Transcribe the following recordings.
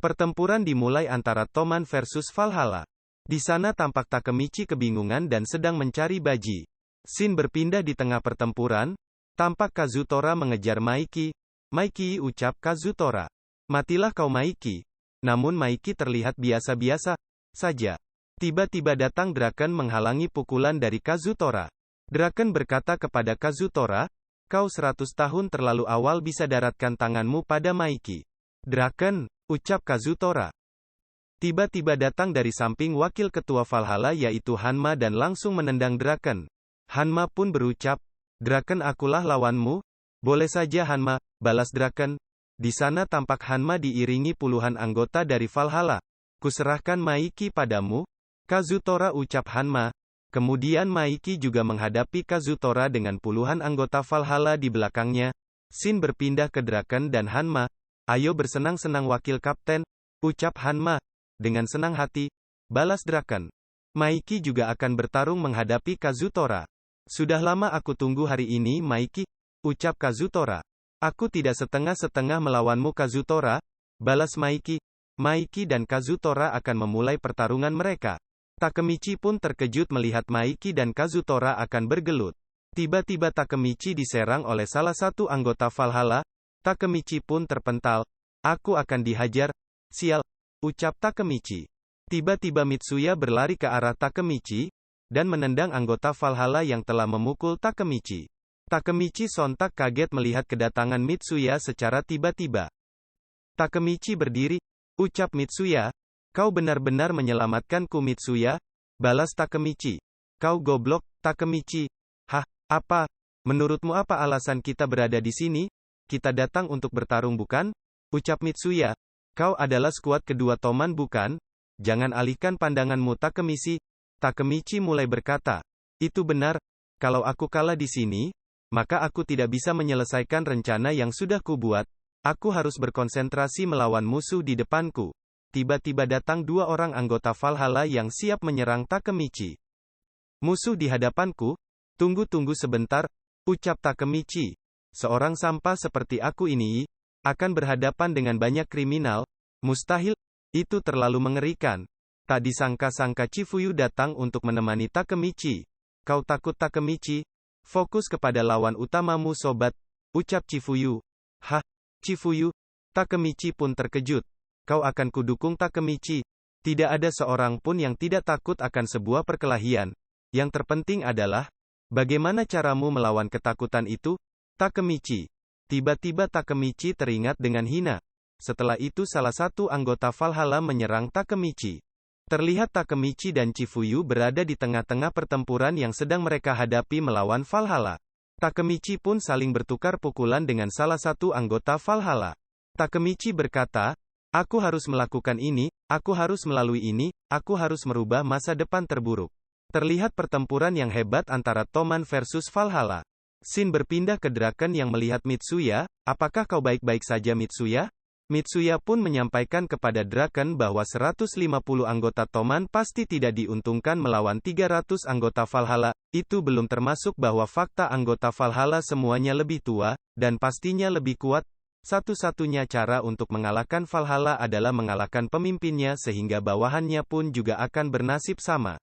Pertempuran dimulai antara Toman versus Valhalla. Di sana tampak Takemichi kebingungan dan sedang mencari Baji. Scene berpindah di tengah pertempuran, tampak Kazutora mengejar Maiki. Maiki, ucap Kazutora. Matilah kau Maiki. Namun Maiki terlihat biasa-biasa saja. Tiba-tiba datang Draken menghalangi pukulan dari Kazutora. Draken berkata kepada Kazutora, kau 100 tahun terlalu awal bisa daratkan tanganmu pada Maiki. Draken, ucap Kazutora. Tiba-tiba datang dari samping wakil ketua Valhalla yaitu Hanma dan langsung menendang Draken. Hanma pun berucap, Draken akulah lawanmu? Boleh saja Hanma, balas Draken. Di sana tampak Hanma diiringi puluhan anggota dari Valhalla. Kuserahkan Maiki padamu? Kazutora, ucap Hanma. Kemudian Maiki juga menghadapi Kazutora dengan puluhan anggota Valhalla di belakangnya. Scene berpindah ke Draken dan Hanma. Ayo bersenang-senang wakil kapten, ucap Hanma. Dengan senang hati, balas Draken. Maiki juga akan bertarung menghadapi Kazutora. Sudah lama aku tunggu hari ini Maiki, ucap Kazutora. Aku tidak setengah-setengah melawanmu Kazutora, balas Maiki. Maiki dan Kazutora akan memulai pertarungan mereka. Takemichi pun terkejut melihat Maiki dan Kazutora akan bergelut. Tiba-tiba Takemichi diserang oleh salah satu anggota Valhalla. Takemichi pun terpental. Aku akan dihajar. Sial, ucap Takemichi. Tiba-tiba Mitsuya berlari ke arah Takemichi dan menendang anggota Valhalla yang telah memukul Takemichi. Takemichi sontak kaget melihat kedatangan Mitsuya secara tiba-tiba. Takemichi berdiri, ucap Mitsuya. Kau benar-benar menyelamatkanku Mitsuya, balas Takemichi. Kau goblok, Takemichi. Hah, apa? Menurutmu apa alasan kita berada di sini? Kita datang untuk bertarung bukan? Ucap Mitsuya. Kau adalah skuad kedua Toman bukan? Jangan alihkan pandanganmu Takemichi. Takemichi mulai berkata. Itu benar, kalau aku kalah di sini, maka aku tidak bisa menyelesaikan rencana yang sudah kubuat. Aku harus berkonsentrasi melawan musuh di depanku. Tiba-tiba datang dua orang anggota Valhalla yang siap menyerang Takemichi. Musuh di hadapanku? Tunggu-tunggu sebentar, ucap Takemichi. Seorang sampah seperti aku ini, akan berhadapan dengan banyak kriminal? Mustahil, itu terlalu mengerikan. Tak disangka-sangka Chifuyu datang untuk menemani Takemichi. Kau takut Takemichi? Fokus kepada lawan utamamu sobat, ucap Chifuyu. Hah, Chifuyu? Takemichi pun terkejut. Kau akan kudukung Takemichi. Tidak ada seorang pun yang tidak takut akan sebuah perkelahian. Yang terpenting adalah, bagaimana caramu melawan ketakutan itu? Takemichi. Tiba-tiba Takemichi teringat dengan hina. Setelah itu salah satu anggota Valhalla menyerang Takemichi. Terlihat Takemichi dan Chifuyu berada di tengah-tengah pertempuran yang sedang mereka hadapi melawan Valhalla. Takemichi pun saling bertukar pukulan dengan salah satu anggota Valhalla. Takemichi berkata, aku harus melakukan ini, aku harus melalui ini, aku harus merubah masa depan terburuk. Terlihat pertempuran yang hebat antara Toman versus Valhalla. Scene berpindah ke Draken yang melihat Mitsuya. Apakah kau baik-baik saja Mitsuya? Mitsuya pun menyampaikan kepada Draken bahwa 150 anggota Toman pasti tidak diuntungkan melawan 300 anggota Valhalla. Itu belum termasuk bahwa fakta anggota Valhalla semuanya lebih tua, dan pastinya lebih kuat. Satu-satunya cara untuk mengalahkan Valhalla adalah mengalahkan pemimpinnya sehingga bawahannya pun juga akan bernasib sama.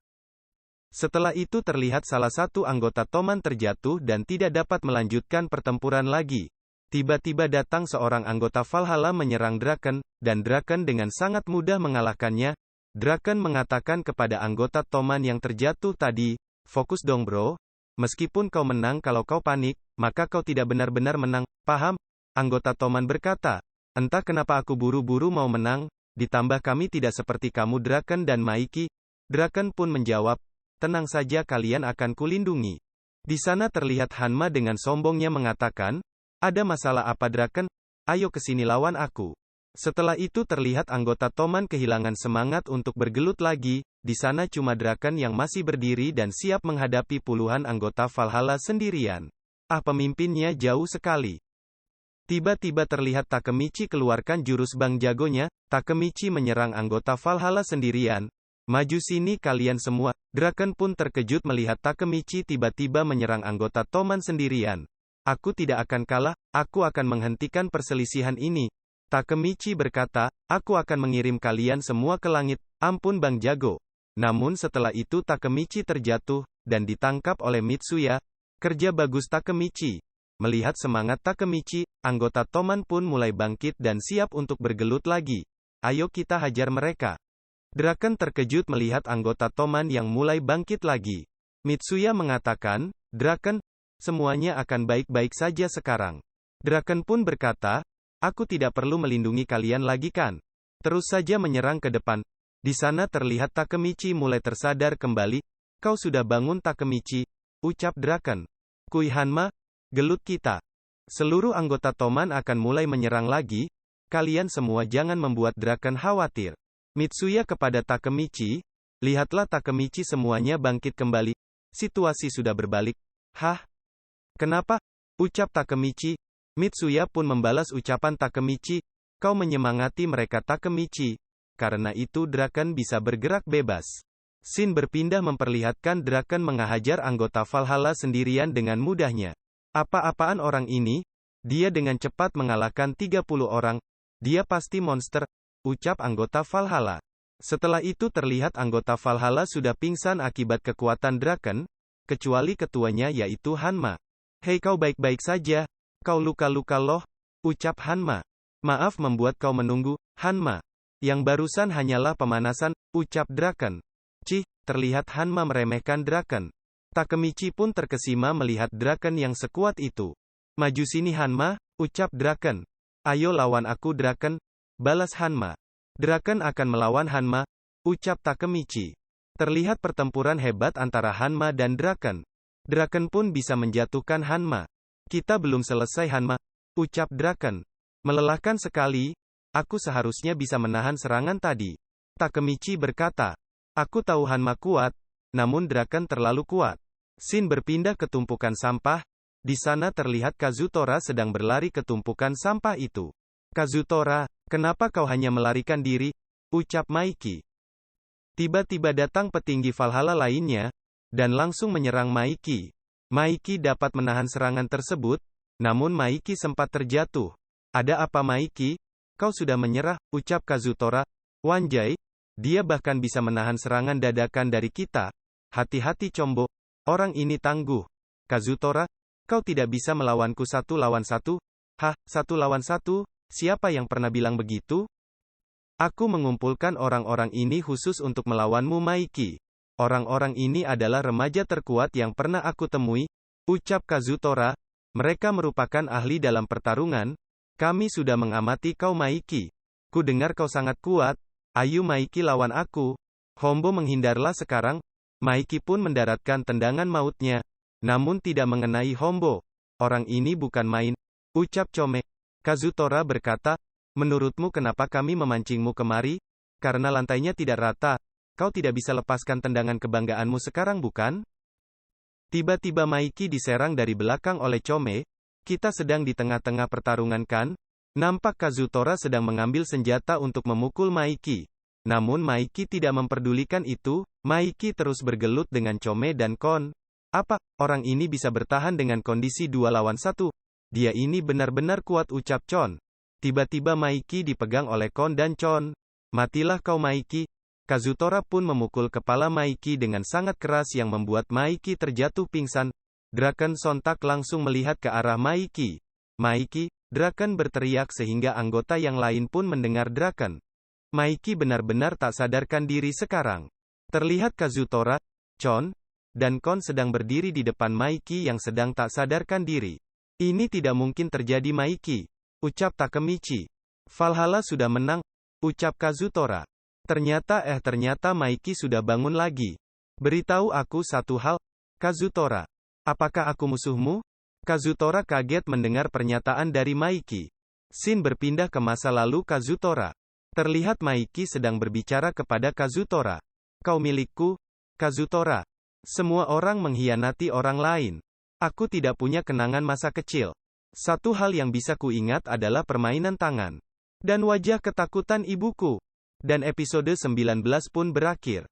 Setelah itu terlihat salah satu anggota Toman terjatuh dan tidak dapat melanjutkan pertempuran lagi. Tiba-tiba datang seorang anggota Valhalla menyerang Draken, dan Draken dengan sangat mudah mengalahkannya. Draken mengatakan kepada anggota Toman yang terjatuh tadi, fokus dong bro. Meskipun kau menang kalau kau panik, maka kau tidak benar-benar menang, paham? Anggota Toman berkata, entah kenapa aku buru-buru mau menang, ditambah kami tidak seperti kamu Draken dan Maiki. Draken pun menjawab, tenang saja kalian akan kulindungi. Di sana terlihat Hanma dengan sombongnya mengatakan, ada masalah apa Draken? Ayo kesini lawan aku. Setelah itu terlihat anggota Toman kehilangan semangat untuk bergelut lagi. Di sana cuma Draken yang masih berdiri dan siap menghadapi puluhan anggota Valhalla sendirian. Pemimpinnya jauh sekali. Tiba-tiba terlihat Takemichi keluarkan jurus bang jagonya. Takemichi menyerang anggota Valhalla sendirian. Maju sini kalian semua. Draken pun terkejut melihat Takemichi tiba-tiba menyerang anggota Toman sendirian. Aku tidak akan kalah, aku akan menghentikan perselisihan ini. Takemichi berkata, aku akan mengirim kalian semua ke langit, ampun Bang Jago. Namun setelah itu Takemichi terjatuh, dan ditangkap oleh Mitsuya. Kerja bagus Takemichi. Melihat semangat Takemichi, anggota Toman pun mulai bangkit dan siap untuk bergelut lagi. Ayo kita hajar mereka. Draken terkejut melihat anggota Toman yang mulai bangkit lagi. Mitsuya mengatakan, Draken, semuanya akan baik-baik saja sekarang. Draken pun berkata, aku tidak perlu melindungi kalian lagi kan? Terus saja menyerang ke depan. Di sana terlihat Takemichi mulai tersadar kembali. Kau sudah bangun Takemichi, ucap Draken. Kui Hanma, gelut kita. Seluruh anggota Toman akan mulai menyerang lagi. Kalian semua jangan membuat Draken khawatir. Mitsuya kepada Takemichi, lihatlah Takemichi semuanya bangkit kembali. Situasi sudah berbalik. Hah? Kenapa? Ucap Takemichi. Mitsuya pun membalas ucapan Takemichi, kau menyemangati mereka Takemichi. Karena itu Draken bisa bergerak bebas. Scene berpindah memperlihatkan Draken menghajar anggota Valhalla sendirian dengan mudahnya. Apa-apaan orang ini? Dia dengan cepat mengalahkan 30 orang. Dia pasti monster, ucap anggota Valhalla. Setelah itu terlihat anggota Valhalla sudah pingsan akibat kekuatan Draken, kecuali ketuanya yaitu Hanma. Hei kau baik-baik saja? Kau luka-luka loh, ucap Hanma. Maaf membuat kau menunggu, Hanma. Yang barusan hanyalah pemanasan, ucap Draken. Cih, terlihat Hanma meremehkan Draken. Takemichi pun terkesima melihat Draken yang sekuat itu. Maju sini Hanma, ucap Draken. Ayo lawan aku Draken, balas Hanma. Draken akan melawan Hanma, ucap Takemichi. Terlihat pertempuran hebat antara Hanma dan Draken. Draken pun bisa menjatuhkan Hanma. Kita belum selesai Hanma, ucap Draken. Melelahkan sekali, aku seharusnya bisa menahan serangan tadi. Takemichi berkata, aku tahu Hanma kuat, namun Draken terlalu kuat. Scene berpindah ke tumpukan sampah, di sana terlihat Kazutora sedang berlari ke tumpukan sampah itu. Kazutora, kenapa kau hanya melarikan diri? Ucap Maiki. Tiba-tiba datang petinggi Valhalla lainnya, dan langsung menyerang Maiki. Maiki dapat menahan serangan tersebut, namun Maiki sempat terjatuh. Ada apa Maiki? Kau sudah menyerah, ucap Kazutora. Wanjai, dia bahkan bisa menahan serangan dadakan dari kita. Hati-hati Combo, orang ini tangguh. Kazutora, kau tidak bisa melawanku 1 lawan 1? Hah, 1 lawan 1? Siapa yang pernah bilang begitu? Aku mengumpulkan orang-orang ini khusus untuk melawanmu Maiki. Orang-orang ini adalah remaja terkuat yang pernah aku temui, ucap Kazutora. Mereka merupakan ahli dalam pertarungan. Kami sudah mengamati kau Maiki. Ku dengar kau sangat kuat. Ayo Maiki lawan aku. Hombo menghindarlah sekarang. Maiki pun mendaratkan tendangan mautnya. Namun tidak mengenai Hombo. Orang ini bukan main, ucap Chome. Kazutora berkata, menurutmu kenapa kami memancingmu kemari? Karena lantainya tidak rata. Kau tidak bisa lepaskan tendangan kebanggaanmu sekarang bukan? Tiba-tiba Maiki diserang dari belakang oleh Chome. Kita sedang di tengah-tengah pertarungan kan? Nampak Kazutora sedang mengambil senjata untuk memukul Maiki. Namun Maiki tidak memperdulikan itu. Maiki terus bergelut dengan Chome dan Kon. Apa, orang ini bisa bertahan dengan kondisi 2 lawan 1? Dia ini benar-benar kuat ucap Chon. Tiba-tiba Maiki dipegang oleh Kon dan Chon. Matilah kau Maiki. Kazutora pun memukul kepala Maiki dengan sangat keras yang membuat Maiki terjatuh pingsan. Draken sontak langsung melihat ke arah Maiki. Maiki, Draken berteriak sehingga anggota yang lain pun mendengar Draken. Maiki benar-benar tak sadarkan diri sekarang. Terlihat Kazutora, Chon, dan Kon sedang berdiri di depan Maiki yang sedang tak sadarkan diri. Ini tidak mungkin terjadi Maiki, ucap Takemichi. Valhalla sudah menang, ucap Kazutora. Ternyata Maiki sudah bangun lagi. Beritahu aku satu hal, Kazutora. Apakah aku musuhmu? Kazutora kaget mendengar pernyataan dari Maiki. Scene berpindah ke masa lalu Kazutora. Terlihat Maiki sedang berbicara kepada Kazutora. Kau milikku, Kazutora. Semua orang mengkhianati orang lain. Aku tidak punya kenangan masa kecil. Satu hal yang bisa kuingat adalah permainan tangan. Dan wajah ketakutan ibuku. Dan episode 19 pun berakhir.